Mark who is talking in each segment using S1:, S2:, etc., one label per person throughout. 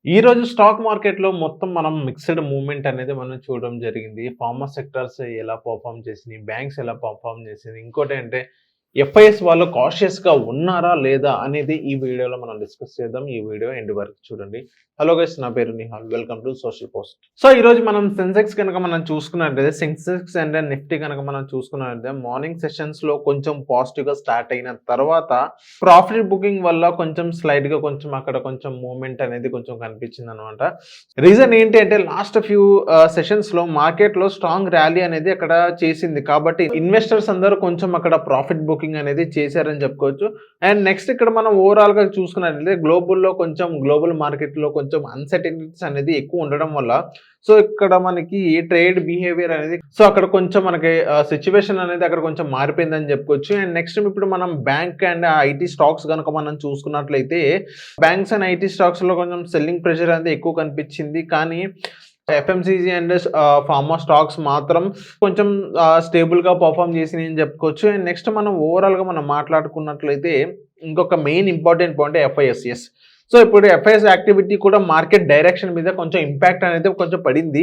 S1: ఈ రోజు స్టాక్ మార్కెట్‌లో మొత్తం మనం మిక్స్డ్ మూవ్‌మెంట్ అనేది మనం చూడడం జరిగింది. ఫార్మా సెక్టార్స్ ఎలా పెర్ఫార్మ్ చేసినాయి, బ్యాంక్స్ ఎలా పెర్ఫార్మ్ చేసినాయి. ఇంకోటేంటే ఎఫ్ఐఎస్ వాళ్ళు కాషియస్‌గా ఉన్నారా? లేదా? అనేది ఈ వీడియోలో మనం డిస్కస్ చేద్దాం. ఈ వీడియో ఎండ్ వరకు చూడండి. హలో గైస్, నా పేరు Nihal. Welcome to social post. So ఈరోజు మనం సెన్సెక్స్ గనక మనం చూసుకున్నట్లయితే సెన్సెక్స్ అండ్ నిఫ్టీ గనక మనం చూసుకున్నట్లయితే మార్నింగ్ సెషన్స్‌లో కొంచెం పాజిటివ్‌గా స్టార్ట్ అయిన తర్వాత ప్రాఫిట్ బుకింగ్ వల్ల కొంచెం స్లైడ్‌గా కొంచెం అక్కడ కొంచెం మూవ్‌మెంట్ అనేది కొంచెం కనిపించిందనమాట. రీజన్ ఏంటి అంటే లాస్ట్ ఫ్యూ సెషన్స్‌లో మార్కెట్‌లో స్ట్రాంగ్ ర్యాలీ అనేది అక్కడ చేసింది. కాబట్టి ఇన్వెస్టర్స్ అందరూ కొంచెం అక్కడ ప్రాఫిట్ బుకింగ్ అనేది చేశారని చెప్పుకోవచ్చు. అండ్ నెక్స్ట్ ఇక్కడ మనం ఓవరాల్‌గా చూసుకున్నట్లయితే గ్లోబల్ మార్కెట్‌లో కొంచెం అన్‌సర్టెనిటీస్ అనేది ఎక్కువ ఉండడం వల్ల సో ఇక్కడ మనకి ట్రేడ్ బిహేవియర్ అనేది సో అక్కడ కొంచెం మనకి సిట్యుయేషన్ అనేది అక్కడ కొంచెం మారిపోయిందని చెప్పుకోవచ్చు. అండ్ నెక్స్ట్ ఇప్పుడు మనం బ్యాంక్ అండ్ ఐటీ స్టాక్స్ కనుక మనం చూసుకున్నట్లయితే బ్యాంక్స్ అండ్ ఐటీ స్టాక్స్‌లో కొంచెం సెల్లింగ్ ప్రెషర్ అనేది ఎక్కువ కనిపించింది. కానీ ఎఫ్ఎంసీజీ అండ్ ఫార్మా స్టాక్స్ మాత్రం కొంచెం స్టేబుల్‌గా పెర్ఫార్మ్ చేసినాయి అని చెప్పుకోవచ్చు. అండ్ నెక్స్ట్ మనం ఓవరాల్‌గా మనం మాట్లాడుకున్నట్లయితే ఇంకొక main important point FIs. So ఇప్పుడు ఎఫ్ఐఎస్ యాక్టివిటీ కూడా మార్కెట్ డైరెక్షన్ మీద కొంచెం ఇంపాక్ట్ అనేది కొంచెం పడింది.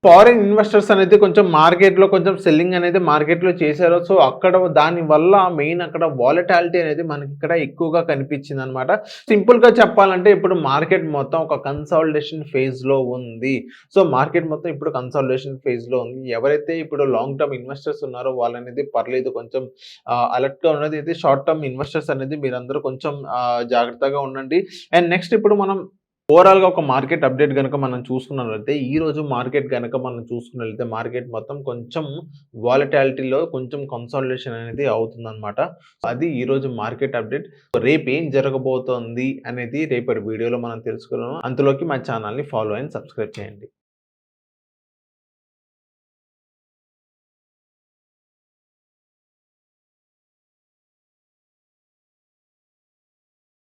S1: ఫారిన్ ఇన్వెస్టర్స్ అనేది కొంచెం మార్కెట్‌లో కొంచెం సెల్లింగ్ అనేది మార్కెట్‌లో చేశారు. సో అక్కడ దాని వల్ల మెయిన్ అక్కడ వాలటాలిటీ అనేది మనకి ఇక్కడ ఎక్కువగా కనిపించిందనమాట. సింపుల్‌గా చెప్పాలంటే ఇప్పుడు మార్కెట్ మొత్తం ఒక కన్సాలిడేషన్ ఫేజ్‌లో ఉంది. సో మార్కెట్ మొత్తం ఇప్పుడు కన్సాలిడేషన్ ఫేజ్‌లో ఉంది. ఎవరైతే ఇప్పుడు లాంగ్ టర్మ్ ఇన్వెస్టర్స్ ఉన్నారో వాళ్ళనేది పర్లేదు కొంచెం అలర్ట్‌గా ఉన్నది. అయితే షార్ట్ టర్మ్ ఇన్వెస్టర్స్ అనేది మీరందరూ కొంచెం జాగ్రత్తగా ఉండండి. అండ్ నెక్స్ట్ ఇప్పుడు మనం ఓవరాల్‌గా ఒక మార్కెట్ అప్డేట్ గనక మనం చూసుకున్నట్లయితే ఈ రోజు మార్కెట్ గనక మనం చూసుకున్నట్లయితే మార్కెట్ మొత్తం కొంచెం వాలటాలిటీలో కొంచెం కన్సాలిడేషన్ అనేది అవుతుందన్నమాట. అది ఈ రోజు మార్కెట్ అప్డేట్. రేపు ఏం జరగబోతోంది అనేది రేపటి వీడియోలో మనం తెలుసుకుందాం. అంతలోకి మా ఛానల్‌ని ఫాలో అండ్ సబ్స్క్రైబ్ చేయండి.